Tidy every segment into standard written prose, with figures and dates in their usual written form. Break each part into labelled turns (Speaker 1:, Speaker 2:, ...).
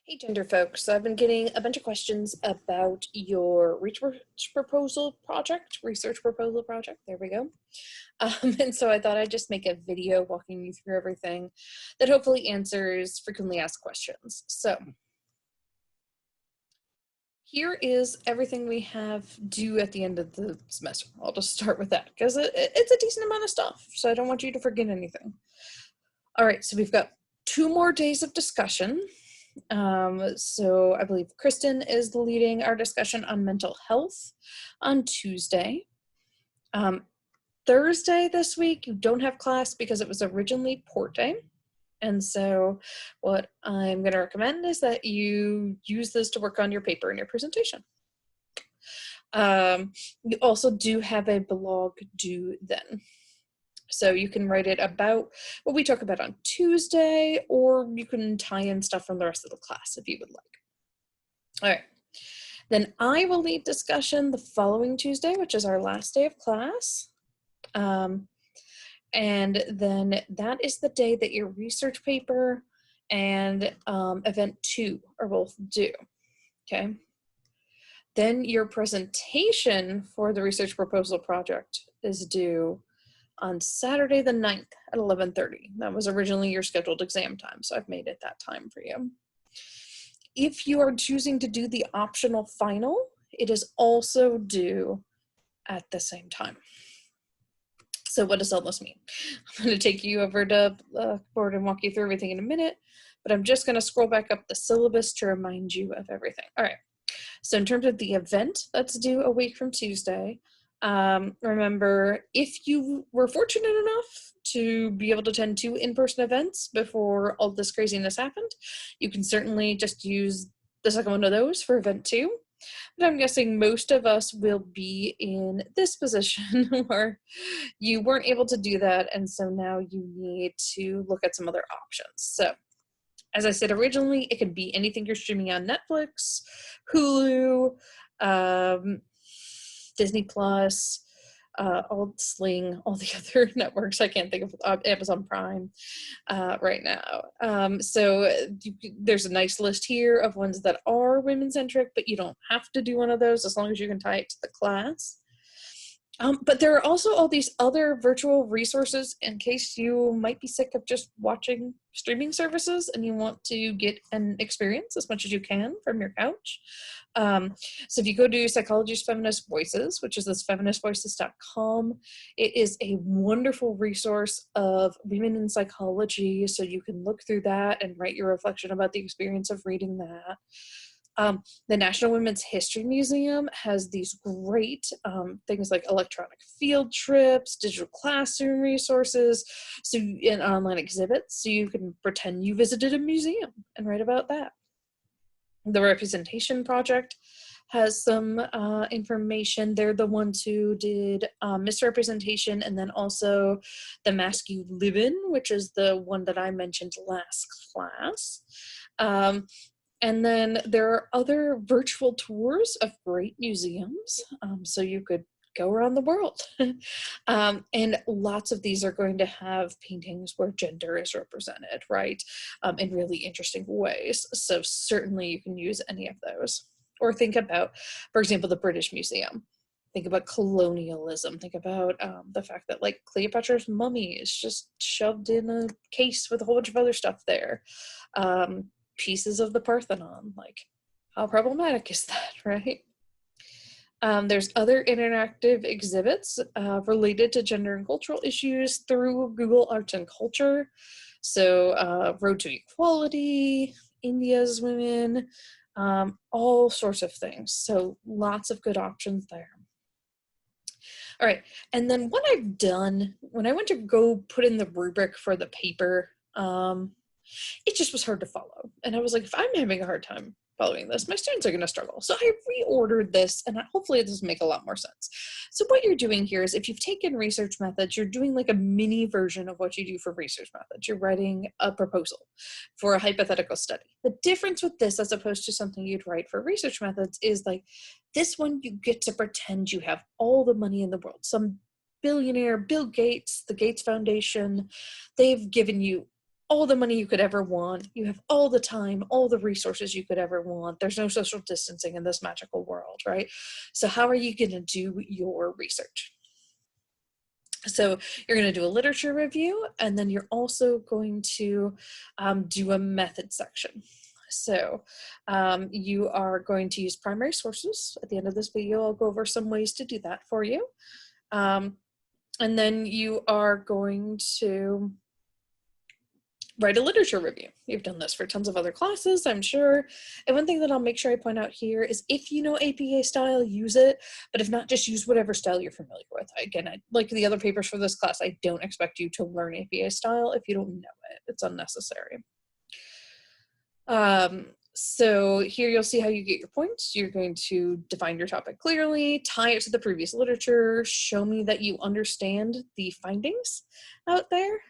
Speaker 1: Hey, gender folks. So I've been getting a bunch of questions about your research proposal project. There we go. And so I thought I'd just make a video walking you through everything that hopefully answers frequently asked questions. So here is everything we have due at the end of the semester. I'll just start with that because it's a decent amount of stuff. So I don't want you to forget anything. All right, so we've got 2 more days of discussion. So I believe Kristen is leading our discussion on mental health on Tuesday. Thursday this week, you don't have class because it was originally port day. And so what I'm going to recommend is that you use this to work on your paper and your presentation. You also do have a blog due then. So you can write it about what we talk about on Tuesday, or you can tie in stuff from the rest of the class if you would like. All right. Then I will lead discussion the following Tuesday, which is our last day of class. And then that is the day that your research paper and event 2 are both due. Okay. Then your presentation for the research proposal project is due on Saturday the 9th at 11:30. That was originally your scheduled exam time, so I've made it that time for you. If you are choosing to do the optional final, it is also due at the same time. So what does all this mean? I'm going to take you over to Blackboard and walk you through everything in a minute, but I'm just going to scroll back up the syllabus to remind you of everything. All right. So in terms of the event that's due a week from Tuesday, remember, if you were fortunate enough to be able to attend 2 in-person events before all this craziness happened, you can certainly just use the second one of those for event 2. But I'm guessing most of us will be in this position where you weren't able to do that, and so now you need to look at some other options. So as I said originally, it could be anything you're streaming on Netflix, Hulu, Disney Plus, Sling, all the other networks. I can't think of Amazon Prime right now. So there's a nice list here of ones that are women-centric, but you don't have to do one of those as long as you can tie it to the class. But there are also all these other virtual resources in case you might be sick of just watching streaming services and you want to get an experience as much as you can from your couch. So if you go to Psychology's Feminist Voices, which is this feministvoices.com, it is a wonderful resource of women in psychology. So you can look through that and write your reflection about the experience of reading that. The National Women's History Museum has these great things like electronic field trips, digital classroom resources, and online exhibits, so you can pretend you visited a museum and write about that. The Representation Project has some information. They're the ones who did misrepresentation, and then also The Mask You Live In, which is the one that I mentioned last class. And then there are other virtual tours of great museums, so you could go around the world. And lots of these are going to have paintings where gender is represented, right, in really interesting ways. So certainly you can use any of those. Or think about, for example, the British Museum. Think about colonialism. Think about the fact that, like, Cleopatra's mummy is just shoved in a case with a whole bunch of other stuff there. Pieces of the Parthenon, like, how problematic is that, right? There's other interactive exhibits related to gender and cultural issues through Google Arts and Culture. So Road to Equality, India's Women, all sorts of things. So lots of good options there. All right, and then what I've done, when I went to go put in the rubric for the paper, it just was hard to follow. And I was like, if I'm having a hard time following this, my students are going to struggle. So I reordered this, and hopefully it does make a lot more sense. So what you're doing here is, if you've taken research methods, you're doing like a mini version of what you do for research methods. You're writing a proposal for a hypothetical study. The difference with this, as opposed to something you'd write for research methods, is like this one, you get to pretend you have all the money in the world. Some billionaire, Bill Gates, the Gates Foundation, they've given you all the money you could ever want. You have all the time, all the resources you could ever want. There's no social distancing in this magical world, right? So how are you going to do your research? So you're going to do a literature review, and then you're also going to do a method section. So you are going to use primary sources. At the end of this video, I'll go over some ways to do that for you. And then you are going to write a literature review. You've done this for tons of other classes, I'm sure. And one thing that I'll make sure I point out here is if you know APA style, use it, but if not, just use whatever style you're familiar with. Again, like the other papers for this class, I don't expect you to learn APA style if you don't know it. It's unnecessary. So here you'll see how you get your points. You're going to define your topic clearly, tie it to the previous literature, show me that you understand the findings out there.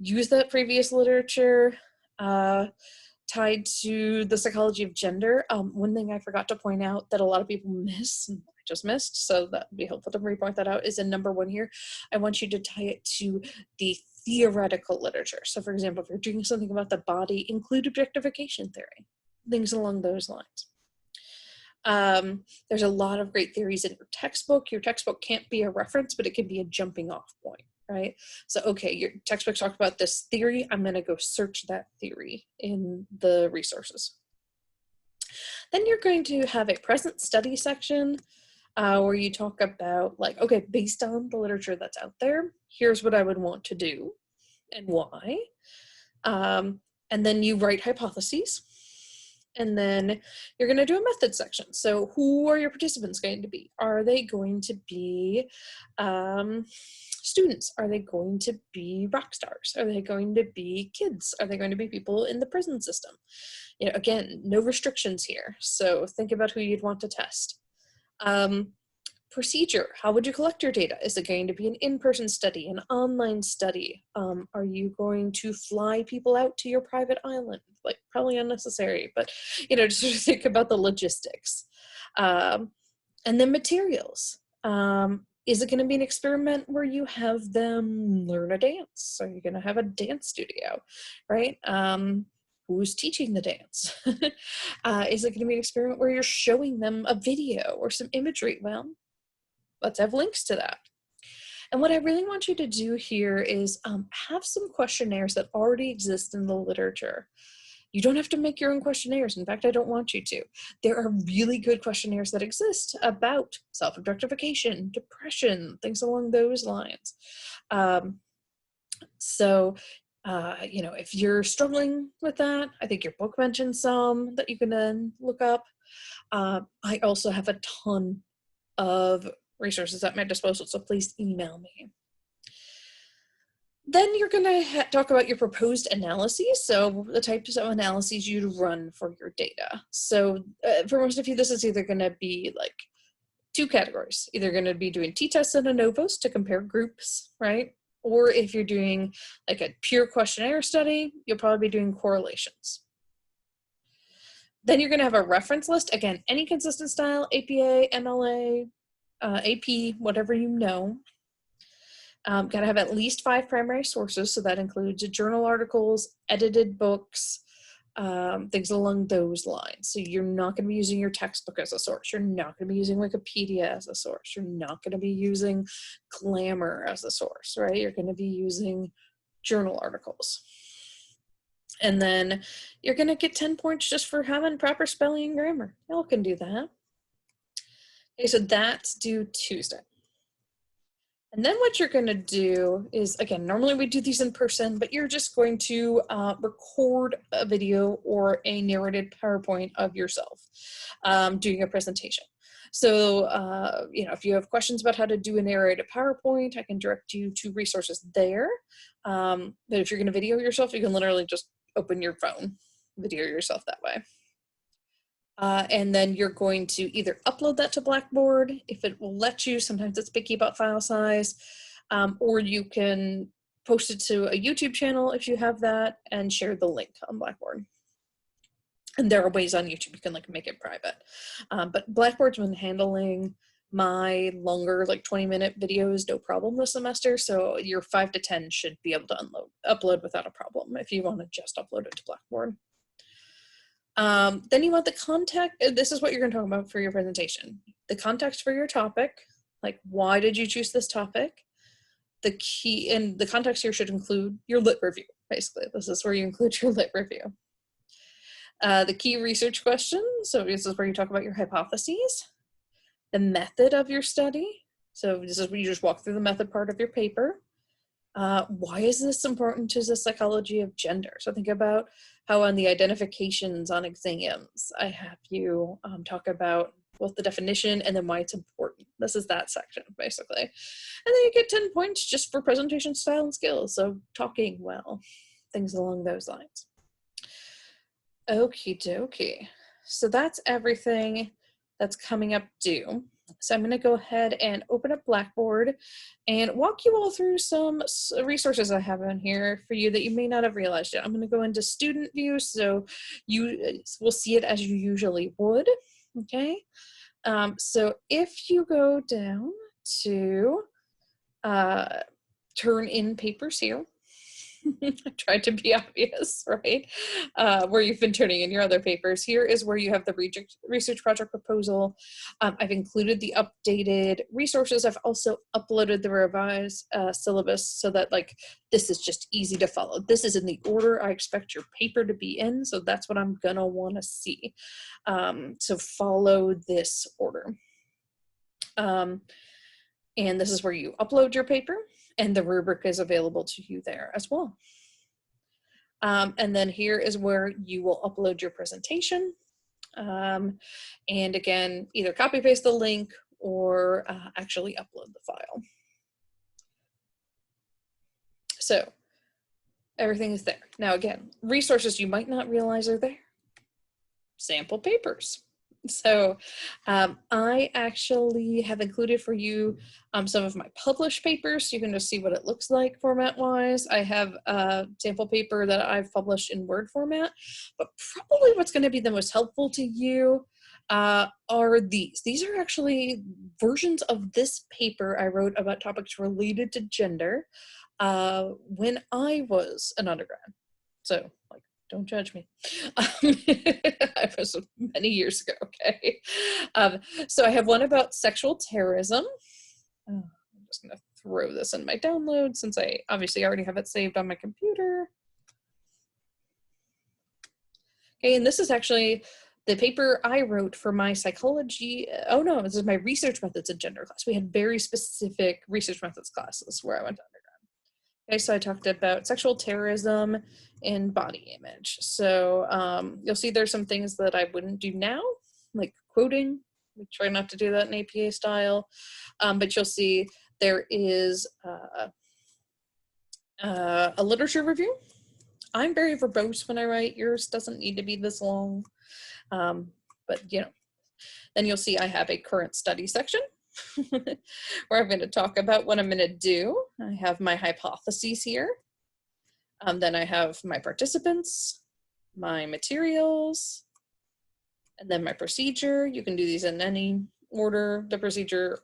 Speaker 1: Use that previous literature tied to the psychology of gender. One thing I forgot to point out that a lot of people miss, and I just missed, so that would be helpful to repoint that out, is in number 1 here. I want you to tie it to the theoretical literature. So for example, if you're doing something about the body, include objectification theory, things along those lines. There's a lot of great theories in your textbook. Your textbook can't be a reference, but it can be a jumping off point, right? So, okay, your textbook talked about this theory. I'm going to go search that theory in the resources. Then you're going to have a present study section where you talk about, like, okay, based on the literature that's out there, here's what I would want to do and why. And then you write hypotheses. And then you're going to do a method section. So who are your participants going to be? Are they going to be students? Are they going to be rock stars? Are they going to be kids? Are they going to be people in the prison system? You know, again, no restrictions here. So think about who you'd want to test. Procedure, how would you collect your data? Is it going to be an in-person study, an online study? Are you going to fly people out to your private island? Like, probably unnecessary, but, you know, just sort of think about the logistics. And then materials. Is it going to be an experiment where you have them learn a dance? Are you going to have a dance studio, right? Who's teaching the dance? Is it going to be an experiment where you're showing them a video or some imagery? Well, let's have links to that. And what I really want you to do here is have some questionnaires that already exist in the literature. You don't have to make your own questionnaires. In fact, I don't want you to. There are really good questionnaires that exist about self-objectification, depression, things along those lines. You know, if you're struggling with that, I think your book mentions some that you can then look up. I also have a ton of resources at my disposal, so please email me. Then you're going to talk about your proposed analyses, so the types of analyses you'd run for your data. So for most of you, this is either going to be like 2 categories. Either going to be doing t-tests and ANOVAs to compare groups, right? Or if you're doing like a pure questionnaire study, you'll probably be doing correlations. Then you're going to have a reference list. Again, any consistent style, APA, MLA, AP, whatever you know. Got to have at least 5 primary sources, so that includes journal articles, edited books, things along those lines. So you're not going to be using your textbook as a source. You're not going to be using Wikipedia as a source. You're not going to be using Glamour as a source, right? You're going to be using journal articles. And then you're going to get 10 points just for having proper spelling and grammar. Y'all can do that. Okay, so that's due Tuesday. And then what you're going to do is, again, normally we do these in person, but you're just going to record a video or a narrated PowerPoint of yourself doing a presentation. So, you know, if you have questions about how to do a narrated PowerPoint, I can direct you to resources there. But if you're going to video yourself, you can literally just open your phone, video yourself that way. And then you're going to either upload that to Blackboard, if it will let you. Sometimes it's picky about file size, or you can post it to a YouTube channel if you have that and share the link on Blackboard. And there are ways on YouTube you can like make it private. But Blackboard's been handling my longer, like 20-minute videos, no problem this semester. So your 5 to 10 should be able to upload without a problem if you want to just upload it to Blackboard. Then you want the context. This is what you're going to talk about for your presentation. The context for your topic, like why did you choose this topic? The key, and the context here should include your lit review, basically. This is where you include your lit review. The key research question, so this is where you talk about your hypotheses. The method of your study, so this is where you just walk through the method part of your paper. Why is this important to the psychology of gender? So think about how on the identifications on exams, I have you talk about both the definition and then why it's important. This is that section, basically. And then you get 10 points just for presentation style and skills, so talking well, things along those lines. Okie dokie. So that's everything that's coming up due. So I'm going to go ahead and open up Blackboard and walk you all through some resources I have in here for you that you may not have realized yet. I'm going to go into student view, so you will see it as you usually would. Okay. So if you go down to turn in papers here, I tried to be obvious, right? Where you've been turning in your other papers. Here is where you have the research project proposal. I've included the updated resources. I've also uploaded the revised syllabus so that like this is just easy to follow. This is in the order I expect your paper to be in, so that's what I'm gonna want to see. So follow this order. And this is where you upload your paper, and the rubric is available to you there as well. And then here is where you will upload your presentation. And again, either copy paste the link or actually upload the file. So everything is there. Now again, resources you might not realize are there. Sample papers. So I actually have included for you some of my published papers, so you can just see what it looks like format-wise. I have a sample paper that I've published in Word format, but probably what's going to be the most helpful to you are these. These are actually versions of this paper I wrote about topics related to gender when I was an undergrad. So, like, don't judge me. It was many years ago, okay? So I have one about sexual terrorism. I'm just gonna throw this in my download since I obviously already have it saved on my computer. Okay, and this is actually the paper I wrote for my psychology, oh no, this is my research methods in gender class. We had very specific research methods classes where I went to undergrad. Okay, so I talked about sexual terrorism and body image. So you'll see there's some things that I wouldn't do now, like quoting. We try not to do that in APA style, but you'll see there is a literature review. I'm very verbose when I write. Yours doesn't need to be this long, but you know. Then you'll see I have a current study section where I'm going to talk about what I'm going to do. I have my hypotheses here. Then I have my participants, my materials, and then my procedure. You can do these in any order. The procedure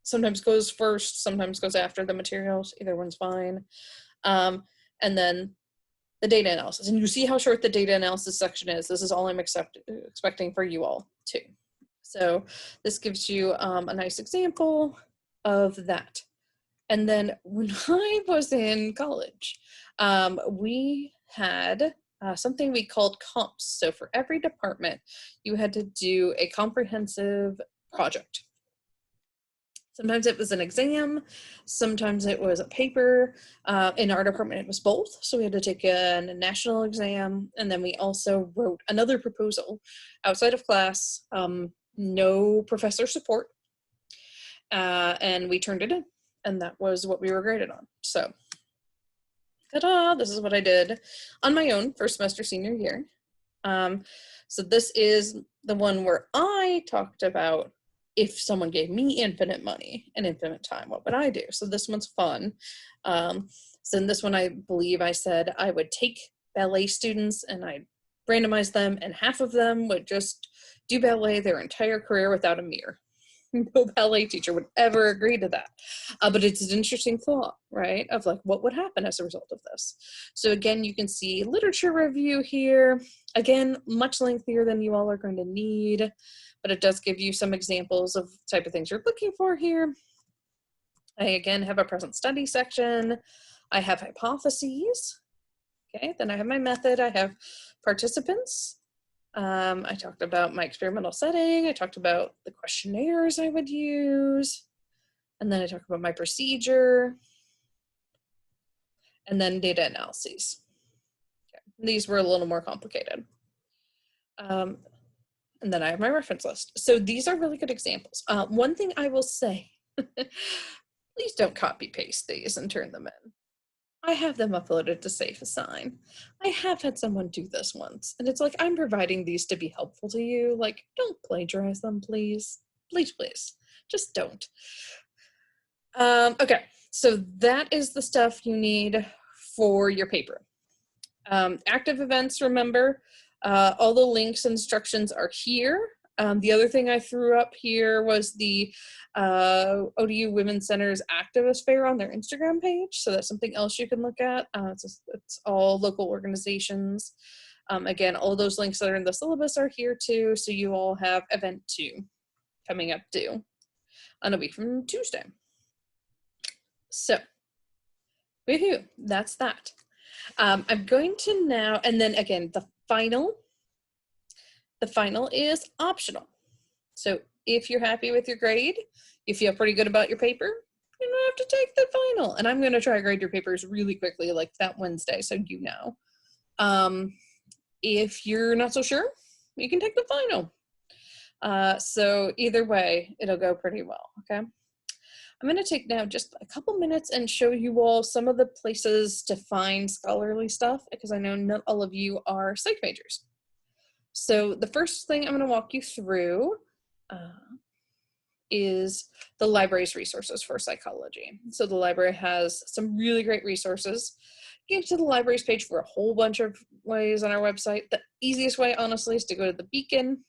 Speaker 1: sometimes goes first, sometimes goes after the materials. Either one's fine. And then the data analysis. And you see how short the data analysis section is. This is all I'm expecting for you all too. So this gives you a nice example of that. And then when I was in college, we had something we called comps. So for every department, you had to do a comprehensive project. Sometimes it was an exam, sometimes it was a paper. In our department, it was both. So we had to take a national exam, and then we also wrote another proposal outside of class, no professor support, and we turned it in, and that was what we were graded on. So, ta-da, this is what I did on my own first semester senior year. So this is the one where I talked about if someone gave me infinite money and infinite time, what would I do? So this one's fun. So in this one, I believe I said I would take ballet students and I'd randomize them, and half of them would just do ballet their entire career without a mirror. no ballet teacher would ever agree to that. But it's an interesting thought, right? Of like, what would happen as a result of this? So again, you can see literature review here. Again, much lengthier than you all are going to need, but it does give you some examples of type of things you're looking for here. I again have a present study section. I have hypotheses. Okay, then I have my method. I have participants. I talked about my experimental setting. I talked about the questionnaires I would use. And then I talked about my procedure. And then data analyses. Okay. These were a little more complicated. And then I have my reference list. So these are really good examples. One thing I will say, please don't copy paste these and turn them in. I have them uploaded to Safe Assign. I have had someone do this once, and it's like, I'm providing these to be helpful to you. Like, don't plagiarize them, please. Please, please. Just don't. Okay, so that is the stuff you need for your paper. Active events, remember, all the links and instructions are here. The other thing I threw up here was the ODU Women's Center's activist fair on their Instagram page. So that's something else you can look at. It's all local organizations. Again, all those links that are in the syllabus are here too. So you all have event 2 coming up due on a week from Tuesday. So, woohoo, that's that. I'm going to now, and then again, the final is optional. So if you're happy with your grade, you feel pretty good about your paper, you don't have to take the final. And I'm going to try to grade your papers really quickly, like that Wednesday, so you know. If you're not so sure, you can take the final. So either way, it'll go pretty well, okay? I'm going to take now just a couple minutes and show you all some of the places to find scholarly stuff, because I know not all of you are psych majors. So the first thing I'm going to walk you through is the library's resources for psychology. So the library has some really great resources. You get to the library's page for a whole bunch of ways on our website. The easiest way, honestly, is to go to the beacon,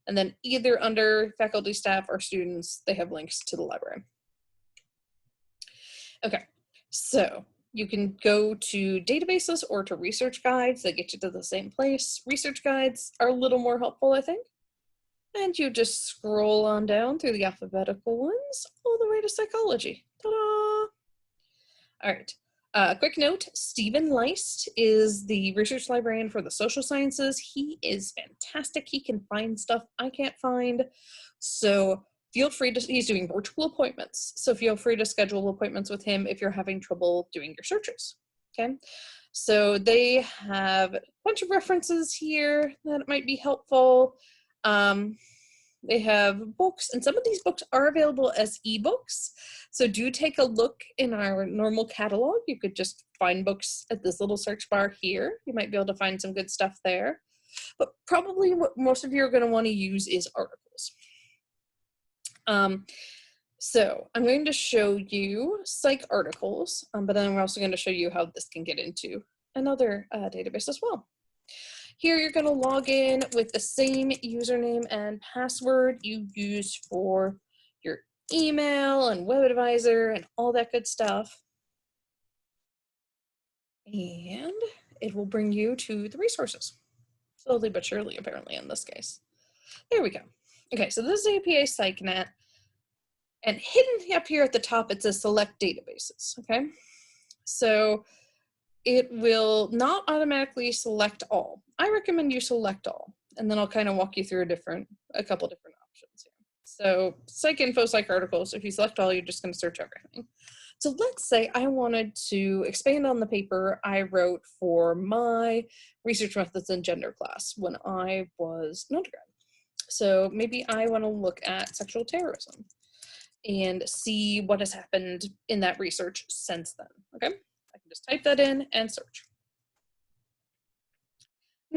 Speaker 1: and then either under faculty, staff, or students, they have links to the library. Okay, so you can go to databases or to research guides that get you to the same place. Research guides are a little more helpful, I think. And you just scroll on down through the alphabetical ones all the way to psychology. Ta-da! All right. Quick note, Stephen Leist is the research librarian for the social sciences. He is fantastic. He can find stuff I can't find. So feel free to, he's doing virtual appointments. So feel free to schedule appointments with him if you're having trouble doing your searches, okay? So they have a bunch of references here that might be helpful. They have books, and some of these books are available as ebooks. So do take a look in our normal catalog. You could just find books at this little search bar here. You might be able to find some good stuff there. But probably what most of you are going to want to use is articles. So I'm going to show you psych articles, but then we're also going to show you how this can get into another database as well. Here you're going to log in with the same username and password you use for your email and web advisor and all that good stuff. And it will bring you to the resources. Slowly but surely, apparently, in this case. There we go. Okay, so this is APA Psycnet. And hidden up here at the top, it says select databases, okay? So it will not automatically select all. I recommend you select all, and then I'll kind of walk you through a couple different options here. So psych info, psych articles, if you select all, you're just going to search everything. So let's say I wanted to expand on the paper I wrote for my research methods in gender class when I was an undergrad. So maybe I want to look at sexual terrorism and see what has happened in that research since then, okay? I can just type that in and search.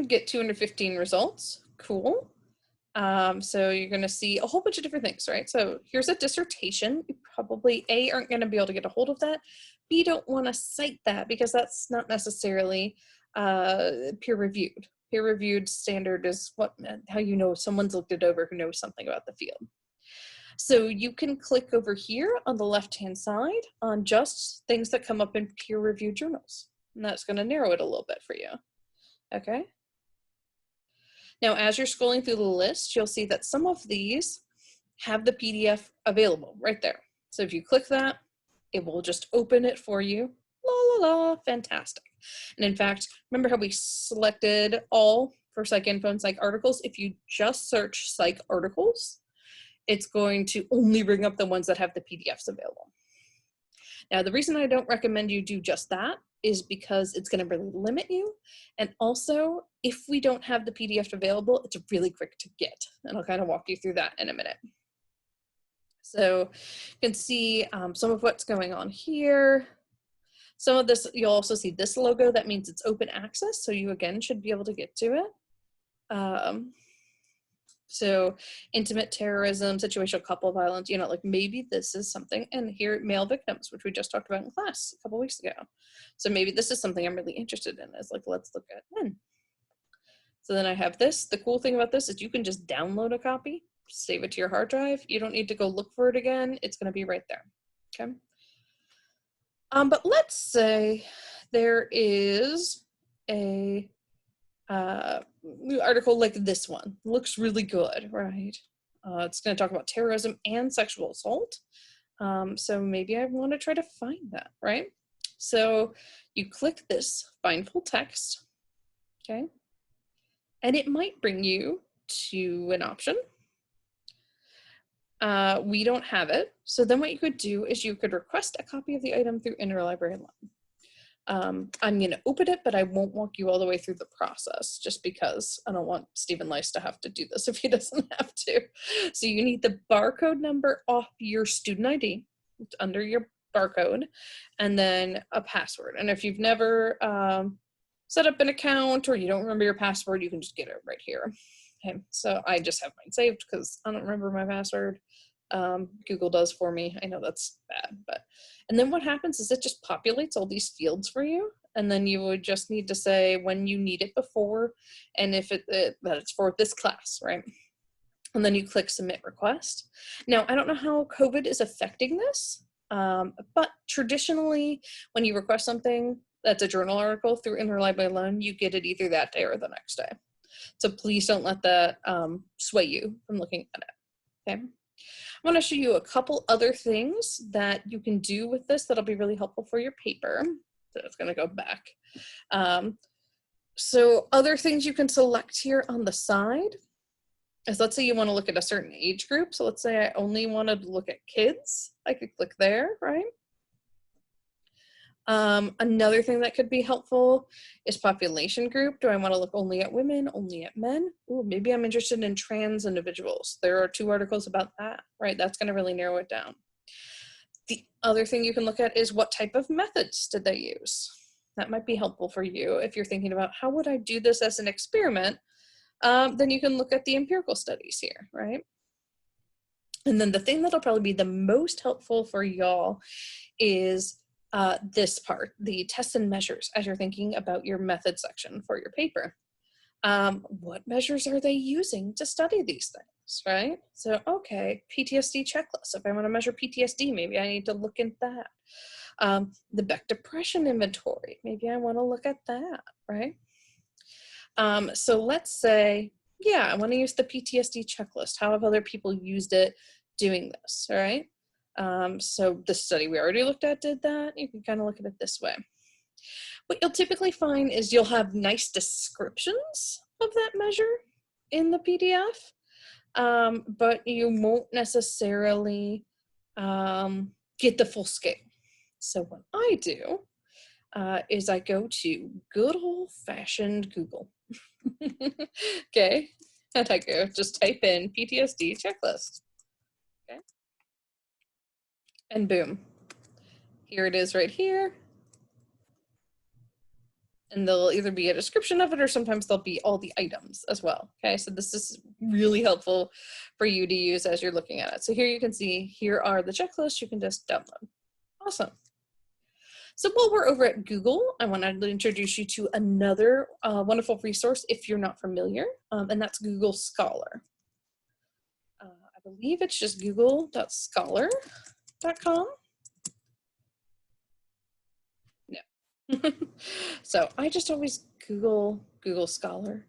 Speaker 1: Get 215 results, cool. So you're gonna see a whole bunch of different things, right? So here's a dissertation. You probably, A, aren't gonna be able to get a hold of that. B, don't wanna cite that because that's not necessarily peer-reviewed. Peer-reviewed standard is how you know someone's looked it over who knows something about the field. So you can click over here on the left-hand side on just things that come up in peer-reviewed journals. And that's going to narrow it a little bit for you. Okay. Now, as you're scrolling through the list, you'll see that some of these have the PDF available right there. So if you click that, it will just open it for you. La la la, fantastic. And in fact, remember how we selected all for Psych Info and Psych articles? If you just search Psych articles, it's going to only bring up the ones that have the PDFs available. Now, the reason I don't recommend you do just that is because it's going to really limit you. And also, if we don't have the PDF available, it's really quick to get. And I'll kind of walk you through that in a minute. So you can see some of what's going on here. Some of this, you'll also see this logo. That means it's open access. So you, again, should be able to get to it. So intimate terrorism, situational couple violence, you know, like maybe this is something, and here male victims, which we just talked about in class a couple weeks ago. So maybe this is something I'm really interested in, is like, let's look at men. So then I have this. The cool thing about this is you can just download a copy, save it to your hard drive. You don't need to go look for it again. It's going to be right there. Okay. But let's say there is a article like this one. Looks really good, right? It's going to talk about terrorism and sexual assault. So maybe I want to try to find that, right? So you click this find full text, okay? And it might bring you to an option. We don't have it. So then what you could do is you could request a copy of the item through Interlibrary Loan. I'm going to open it, but I won't walk you all the way through the process just because I don't want Stephen Lice to have to do this if he doesn't have to. So you need the barcode number off your student ID under your barcode, and then a password. And if you've never set up an account or you don't remember your password, you can just get it right here. Okay, so I just have mine saved because I don't remember my password. Google does for me. I know that's bad, and then what happens is it just populates all these fields for you, and then you would just need to say when you need it before, and if that it's for this class, right? And then you click submit request. Now, I don't know how COVID is affecting this, but traditionally when you request something that's a journal article through Interlibrary Loan, you get it either that day or the next day. So please don't let that sway you from looking at it, okay? I want to show you a couple other things that you can do with this that'll be really helpful for your paper. So it's going to go back. So other things you can select here on the side is, let's say you want to look at a certain age group. So let's say I only wanted to look at kids. I could click there, right? Another thing that could be helpful is population group. Do I want to look only at women, only at men? Ooh, maybe I'm interested in trans individuals. There are 2 articles about that, right? That's going to really narrow it down. The other thing you can look at is what type of methods did they use? That might be helpful for you if you're thinking about how would I do this as an experiment. Then you can look at the empirical studies here, right? And then the thing that'll probably be the most helpful for y'all is this part, the tests and measures, as you're thinking about your method section for your paper. What measures are they using to study these things, right? So, okay, PTSD checklist. If I want to measure PTSD, maybe I need to look at that. The Beck Depression Inventory, maybe I want to look at that, right? So let's say, yeah, I want to use the PTSD checklist. How have other people used it doing this, all right? So the study we already looked at did that. You can kind of look at it this way. What you'll typically find is you'll have nice descriptions of that measure in the PDF, but you won't necessarily get the full scale. So what I do is I go to good old-fashioned Google. Okay, and I go just type in PTSD checklist. Okay. And boom, here it is right here. And there'll either be a description of it or sometimes there'll be all the items as well. Okay, so this is really helpful for you to use as you're looking at it. So here you can see, here are the checklists you can just download. Awesome. So while we're over at Google, I want to introduce you to another wonderful resource if you're not familiar, and that's Google Scholar. I believe it's just google.scholar.com. No. So I just always Google Scholar.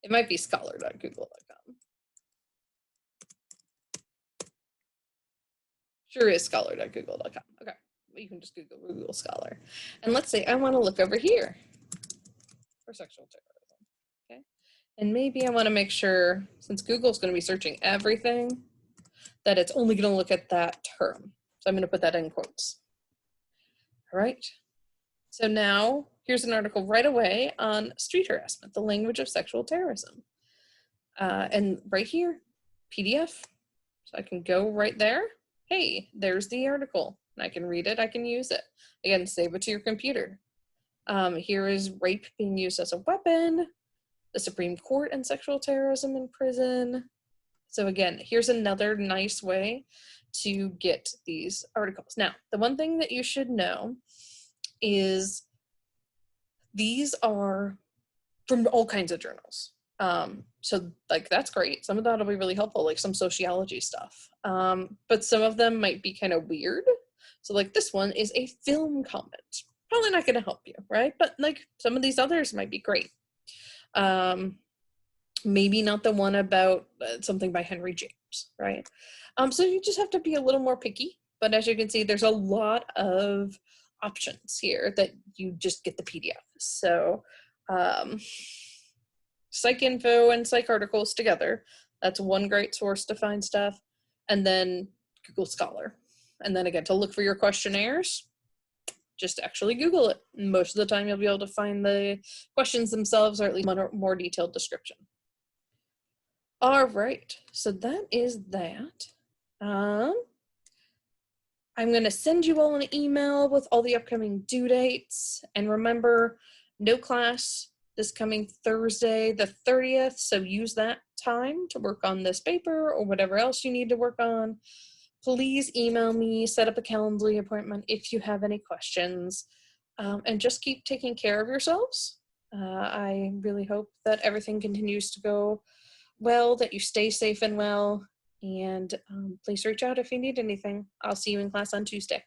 Speaker 1: It might be scholar.google.com. Sure is scholar.google.com. Okay, well, you can just Google Scholar. And let's say I want to look over here for sexual terrorism. Okay, and maybe I want to make sure, since Google's going to be searching everything, that it's only going to look at that term. So I'm going to put that in quotes. All right. So now here's an article right away on street harassment, the language of sexual terrorism. And right here, PDF. So I can go right there. Hey, there's the article. I can read it, I can use it. Again, save it to your computer. Here is rape being used as a weapon, the Supreme Court and sexual terrorism in prison. So again, here's another nice way to get these articles. Now, the one thing that you should know is these are from all kinds of journals. So like, that's great. Some of that will be really helpful, like some sociology stuff. But some of them might be kind of weird. So like this one is a film comment. Probably not going to help you, right? But like some of these others might be great. Maybe not the one about something by Henry James, right? So you just have to be a little more picky. But as you can see, there's a lot of options here that you just get the PDF. So Psych info and psych articles together. That's one great source to find stuff. And then Google Scholar. And then again, to look for your questionnaires, just actually Google it. Most of the time you'll be able to find the questions themselves, or at least one more detailed description. All right, so that is that. I'm gonna send you all an email with all the upcoming due dates. And remember, no class this coming Thursday, the 30th. So use that time to work on this paper or whatever else you need to work on. Please email me, set up a Calendly appointment if you have any questions, and just keep taking care of yourselves. I really hope that everything continues to go well, that you stay safe and well, and please reach out if you need anything. I'll see you in class on Tuesday.